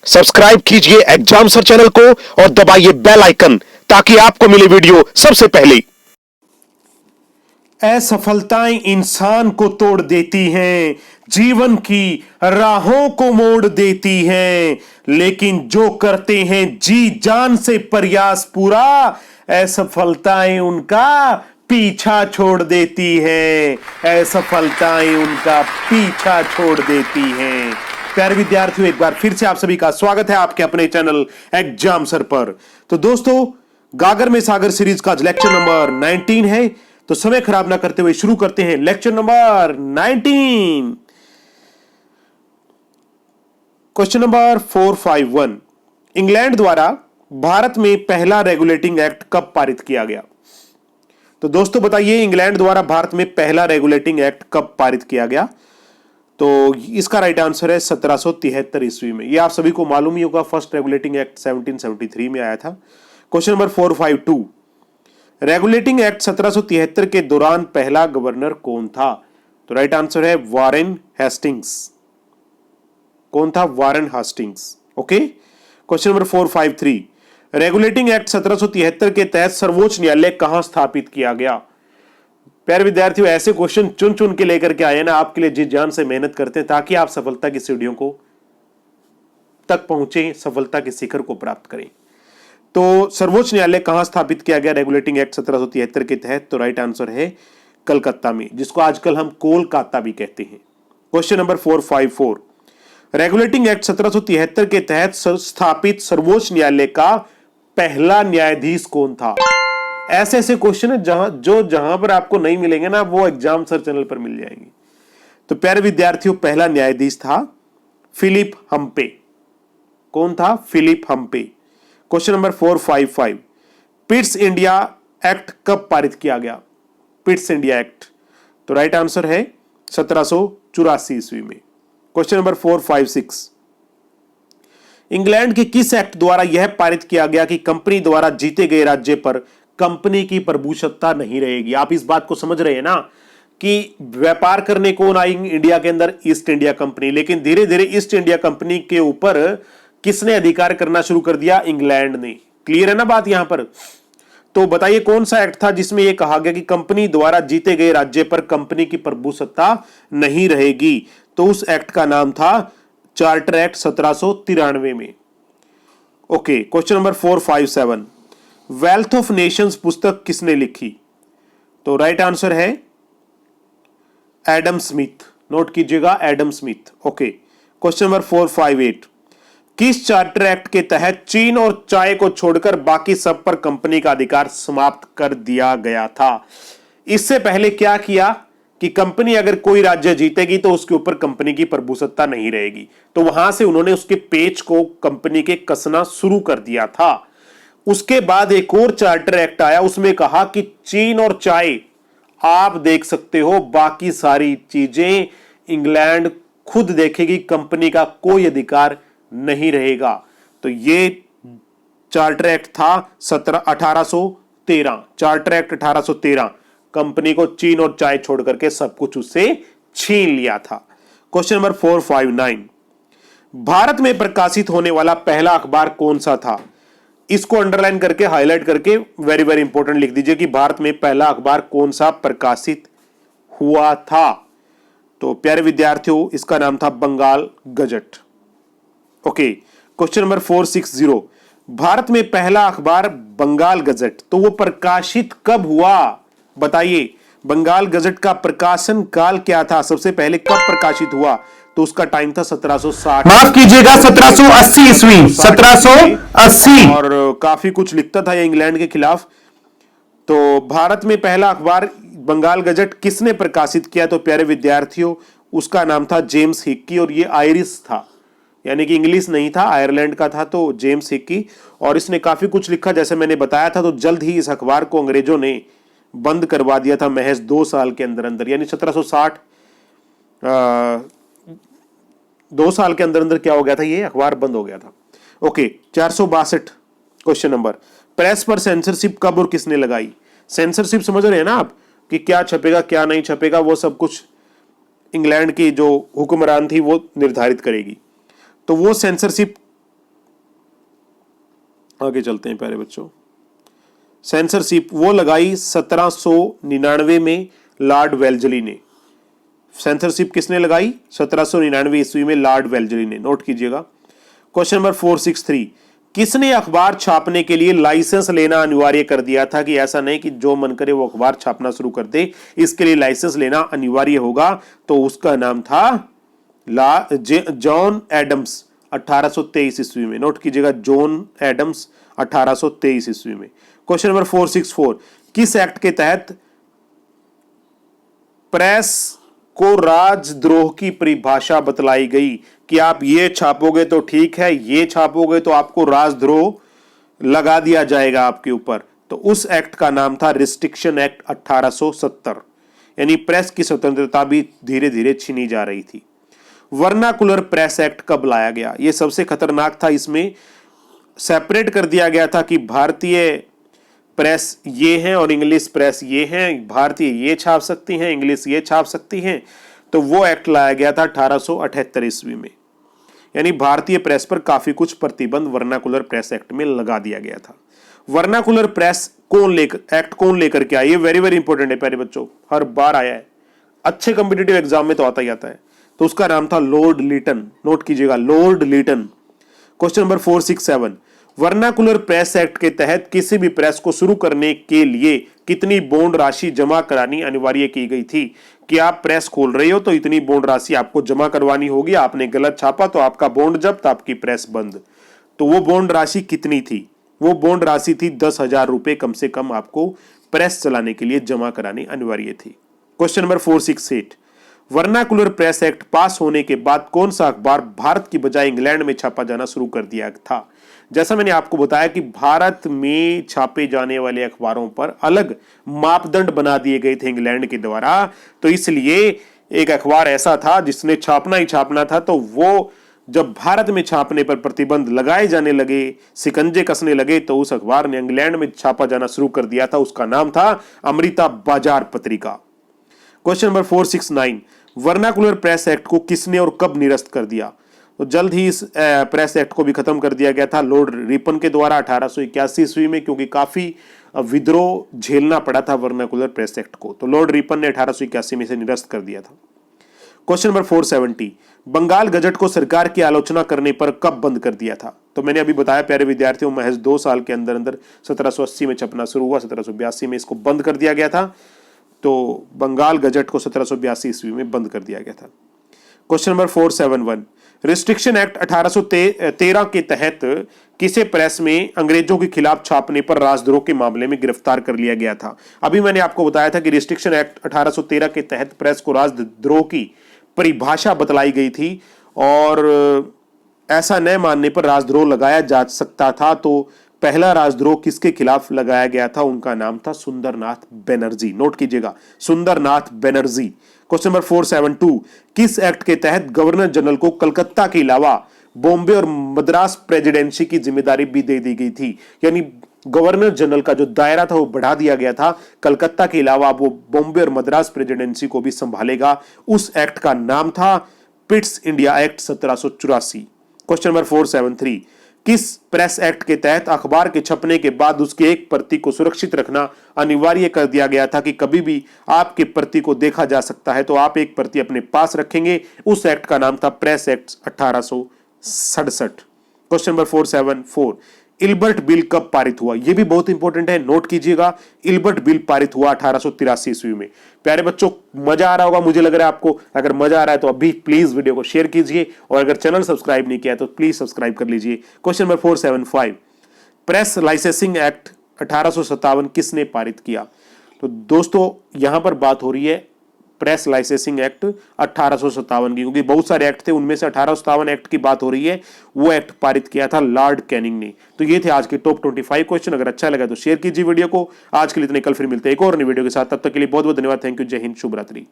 Subscribe कीजिए exam sir channel को और दबाइए बेल आइकन ताकि आपको मिले वीडियो सबसे पहले। असफलताएं इंसान को तोड़ देती हैं, जीवन की राहों को मोड़ देती हैं, लेकिन जो करते हैं जी जान से प्रयास पूरा, असफलताएं उनका पीछा छोड़ देती हैं। असफलताएं उनका पीछा छोड़ देती हैं। प्यारे विद्यार्थियों, एक बार फिर से आप सभी का स्वागत है आपके अपने चैनल एग्जाम सर पर। तो दोस्तों, गागर में सागर सीरीज का लेक्चर नंबर 19 है। तो समय खराब ना करते हुए शुरू करते हैं lecture number 19। Question number 451, England द्वारा भारत में पहला रेगुलेटिंग एक्ट कब पारित किया गया? तो दोस्तों बताइए, इंग्लैंड द्वारा भारत में पहला रेगुलेटिंग एक्ट कब पारित किया गया? तो इसका राइट आंसर है 1773 ईस्वी में। यह आप सभी को मालूम ही होगा, फर्स्ट रेगुलेटिंग एक्ट 1773 में आया था। क्वेश्चन नंबर 452, रेगुलेटिंग एक्ट 1773 के दौरान पहला गवर्नर कौन था? तो राइट आंसर है वारेन हेस्टिंग्स। कौन था? Warren Hastings. Okay. Question number 453, regulating act 1773 के तहत सर्वोच्च न्यायालय कहां स्थापित किया गया? प्यारे विद्यार्थियों, ऐसे क्वेश्चन चुन चुन के लेकर के आए ना, आपके लिए जी जान से मेहनत करते हैं ताकि आप सफलता की सीढ़ियों को तक पहुंचे, सफलता के शिखर को प्राप्त करें। तो सर्वोच्च न्यायालय कहां स्थापित किया गया रेगुलेटिंग एक्ट 1773 के तहत? तो राइट आंसर है कलकत्ता में, जिसको आजकल हम कोलकाता भी कहते हैं। क्वेश्चन नंबर 454, रेगुलेटिंग एक्ट 1773 के तहत स्थापित सर्वोच्च न्यायालय का पहला न्यायाधीश कौन था? ऐसे ऐसे क्वेश्चन है जहां पर आपको नहीं मिलेंगे ना, वो एग्जाम सर चैनल पर मिल जाएंगे। तो प्यारे विद्यार्थियों, पहला न्यायाधीश था फिलिप हम्पे। कौन था? फिलिप हम्पे। Question number 455, Pitt's India act कब पारित किया गया? पिट्स इंडिया एक्ट, तो राइट आंसर है 1784 ईस्वी में। क्वेश्चन नंबर 456, इंग्लैंड के किस एक्ट द्वारा यह पारित किया गया कि कंपनी द्वारा जीते गए राज्य पर कंपनी की प्रभुसत्ता नहीं रहेगी? आप इस बात को समझ रहे हैं ना कि व्यापार करने कौन आई इंडिया के अंदर? East India company. लेकिन धीरे धीरे ईस्ट इंडिया कंपनी के ऊपर किसने अधिकार करना शुरू कर दिया? इंग्लैंड ने। क्लियर है ना बात यहां पर? तो बताइए कौन सा एक्ट था जिसमें यह कहा गया कि कंपनी द्वारा जीते गए राज्य पर कंपनी की प्रभुसत्ता नहीं रहेगी? तो उस एक्ट का नाम था चार्टर एक्ट 1793 में। Okay. Question number 457, wealth of Nations पुस्तक किसने लिखी? तो राइट आंसर है एडम स्मिथ। नोट कीजिएगा, Adam Smith. Okay. Question number 458, किस चार्टर एक्ट के तहत चीन और चाय को छोड़कर बाकी सब पर कंपनी का अधिकार समाप्त कर दिया गया था? इससे पहले क्या किया कि कंपनी अगर कोई राज्य जीतेगी तो उसके ऊपर कंपनी की प्रभुसत्ता नहीं रहेगी। तो वहां से उन्होंने उसके पेच को कंपनी के कसना शुरू कर दिया था। उसके बाद एक और चार्टर एक्ट आया, उसमें कहा कि चीन और चाय आप देख सकते हो, बाकी सारी चीजें इंग्लैंड खुद देखेगी, कंपनी का कोई अधिकार नहीं रहेगा। तो ये चार्टर एक्ट था 1813। चार्टर एक्ट 1813, कंपनी को चीन और चाय छोड़ करके सब कुछ उससे छीन लिया था। क्वेश्चन नंबर 459, भारत में प्रकाशित होने वाला पहला अखबार कौन सा था? इसको अंडरलाइन करके, हाईलाइट करके वेरी वेरी इंपॉर्टेंट लिख दीजिए कि भारत में पहला अखबार कौन सा प्रकाशित हुआ था। तो प्यारे विद्यार्थियों, इसका नाम था Bengal Gazette. Okay. Question number 460, Bharat में पहला अखबार बंगाल गजट, तो वो प्रकाशित कब हुआ? बताइए, बंगाल गजट का प्रकाशन काल क्या था? सबसे पहले कब प्रकाशित हुआ? तो उसका टाइम था 1760। माफ कीजिएगा, 1780 ईस्वी। 1780। और काफी कुछ लिखता था ये इंग्लैंड के खिलाफ। तो भारत में पहला अखबार बंगाल गजट किसने प्रकाशित किया? तो प्यारे विद्यार्थियों, उसका नाम था जेम्स हिक्की, और ये आयरिश था, यानी कि इंग्लिश नहीं था, आयरलैंड का था। तो जेम्स हिक्की, और इसने काफी कुछ लिखा जैसे मैंने बताया था। तो जल्द ही इस अखबार को अंग्रेजों ने बंद करवा दिया था, महज 2 साल के अंदर अंदर, यानी 1760 2 साल के अंदर अंदर क्या हो गया था? ये अखबार बंद हो गया था। ओके। 462 क्वेश्चन नंबर, प्रेस पर सेंसरशिप कब और किसने लगाई? सेंसरशिप समझ रहे हैं ना आप, कि क्या छपेगा क्या नहीं छपेगा, वो सब कुछ इंग्लैंड की जो हुक्मरान थी वो निर्धारित करेगी। तो वो सेंसरशिप आगे चलते हैं प्यारे बच्चों। सेंसरशिप वो लगाई 1799 में लॉर्ड वेल्जली ने। सेंसरशिप किसने लगाई? 1799 ईस्वी में लॉर्ड वेल्जली ने। नोट कीजिएगा। क्वेश्चन नंबर 463, किसने अखबार छापने के लिए लाइसेंस लेना अनिवार्य कर दिया था कि ऐसा नहीं कि जो मन करे वो अखबार छापना शुरू कर दे, इसके लिए लाइसेंस लेना अनिवार्य होगा। तो उसका नाम था जॉन एडम्स 1823 ईस्वी में। नोट कीजिएगा, जॉन एडम्स 1823 ईस्वी में। क्वेश्चन नंबर 464, किस एक्ट के तहत प्रेस को राजद्रोह की परिभाषा बतलाई गई कि आप ये छापोगे तो ठीक है, ये छापोगे तो आपको राजद्रोह लगा दिया जाएगा आपके ऊपर। तो उस एक्ट का नाम था रिस्ट्रिक्शन एक्ट 1870। यानी प्रेस की स्वतंत्रता भी धीरे धीरे छीनी जा रही थी। वर्नाकुलर प्रेस एक्ट कब लाया गया? यह सबसे खतरनाक था। इसमें सेपरेट कर दिया गया था कि भारतीय प्रेस ये हैं और इंग्लिश प्रेस ये हैं। भारतीय ये छाप सकती हैं, इंग्लिश ये छाप सकती हैं। तो वो एक्ट लाया गया था 1878 ईस्वी में। यानी भारतीय प्रेस पर काफी कुछ प्रतिबंध वर्नाकुलर प्रेस एक्ट में लगा दिया गया था। वर्नाकुलर प्रेस एक्ट कौन लेकर के आया? ये वेरी वेरी इंपॉर्टेंट है प्यारे बच्चों, हर बार आया है, अच्छे कंपिटिटिव एग्जाम में तो आता ही आता है। तो उसका नाम था लॉर्ड लीटन। नोट कीजिएगा, Lord Lytton. Question number 467, vernacular press act के तहत किसी भी प्रेस को शुरू करने के लिए कितनी बॉन्ड राशि जमा करानी अनिवार्य की गई थी? कि आप प्रेस खोल रहे हो तो इतनी बॉन्ड राशि आपको जमा करवानी होगी। आपने गलत छापा तो आपका बॉन्ड जब्त, आपकी प्रेस बंद। तो वो बॉन्ड राशि कितनी थी? वो बॉन्ड राशि थी 10,000 रुपए कम से कम आपको प्रेस चलाने के लिए जमा करानी अनिवार्य थी। Question number 468, vernacular press act पास होने के बाद कौन सा अखबार भारत की बजाय इंग्लैंड में छापा जाना शुरू कर दिया था? जैसा मैंने आपको बताया कि भारत में छापे जाने वाले अखबारों पर अलग मापदंड बना दिए गए थे इंग्लैंड के द्वारा। तो इसलिए एक अखबार ऐसा था जिसने छापना ही छापना था। तो वो जब भारत में छापने पर प्रतिबंध लगाए जाने लगे, शिकंजे कसने लगे, तो उस अखबार ने इंग्लैंड में छापा जाना शुरू कर दिया था। उसका नाम था अमृता बाजार पत्रिका। Question number 469, vernacular press act को किसने और कब निरस्त कर दिया? तो जल्द ही इस प्रेस एक्ट को भी खत्म कर दिया गया था लॉर्ड रिपन के द्वारा 1881 ईस्वी में, क्योंकि काफी विद्रोह झेलना पड़ा था वर्नाकुलर प्रेस एक्ट को। तो लॉर्ड रिपन ने 1881 में से निरस्त कर दिया था। क्वेश्चन नंबर 470, बंगाल गजट को सरकार की आलोचना करने पर कब बंद कर दिया था? तो मैंने अभी बताया प्यारे विद्यार्थियों, महज 2 साल के अंदर अंदर 1780 में छपना शुरू हुआ, 1782 में इसको बंद कर दिया गया था। तो बंगाल गजट को 1782 ईस्वी में बंद कर दिया गया था। क्वेश्चन नंबर 471, रिस्ट्रिक्शन एक्ट 1813 के तहत किसे प्रेस में अंग्रेजों के खिलाफ छापने पर राजद्रोह के मामले में गिरफ्तार कर लिया गया था? अभी मैंने आपको बताया था कि रिस्ट्रिक्शन एक्ट 1813 के तहत प्रेस को राजद्रोह की परिभाषा बतलाई गई थी और ऐसा न मानने पर राजद्रोह लगाया जा सकता था। तो पहला राजद्रोह किसके खिलाफ लगाया गया था? उनका नाम था सुंदरनाथ बनर्जी। नोट कीजिएगा, सुंदरनाथ बनर्जी। क्वेश्चन नंबर 472, किस एक्ट के तहत गवर्नर जनरल को कलकत्ता के अलावा बॉम्बे और मद्रास प्रेसिडेंसी की जिम्मेदारी भी दे दी गई थी? यानी गवर्नर जनरल का जो दायरा था वो बढ़ा दिया गया था। कलकत्ता के अलावा वो बॉम्बे और मद्रास प्रेसिडेंसी को भी संभालेगा। उस एक्ट का नाम था पिट्स इंडिया एक्ट 1784। क्वेश्चन नंबर 473, किस प्रेस एक्ट के तहत अखबार के छपने के बाद उसकी एक प्रति को सुरक्षित रखना अनिवार्य कर दिया गया था कि कभी भी आपके प्रति को देखा जा सकता है तो आप एक प्रति अपने पास रखेंगे? उस एक्ट का नाम था press act 1867। Question number 474, Ilbert bill कब पारित हुआ? यह भी बहुत इंपॉर्टेंट है, नोट कीजिएगा। इल्बर्ट बिल पारित हुआ 1883 ईस्वी में। प्यारे बच्चों, मजा आ रहा होगा मुझे लग रहा है आपको। अगर मजा आ रहा है तो अभी प्लीज वीडियो को शेयर कीजिए और अगर चैनल सब्सक्राइब नहीं किया तो प्लीज सब्सक्राइब कर लीजिए। Question number 475, press licensing act 1857 किसने पारित किया? तो दोस्तों यहां पर बात हो रही है प्रेस लाइसेंसिंग एक्ट 1857 की, क्योंकि बहुत सारे एक्ट थे, उनमें से 1857 एक्ट की बात हो रही है। वो एक्ट पारित किया था लॉर्ड कैनिंग ने। तो ये थे आज के टॉप 25 क्वेश्चन। अगर अच्छा लगा तो शेयर कीजिए वीडियो को। आज के लिए इतने, कल फिर मिलते हैं एक और नई वीडियो के साथ। तब तक के लिए बहुत बहुत धन्यवाद। Thank you. जय हिंद, शुभ रात्रि।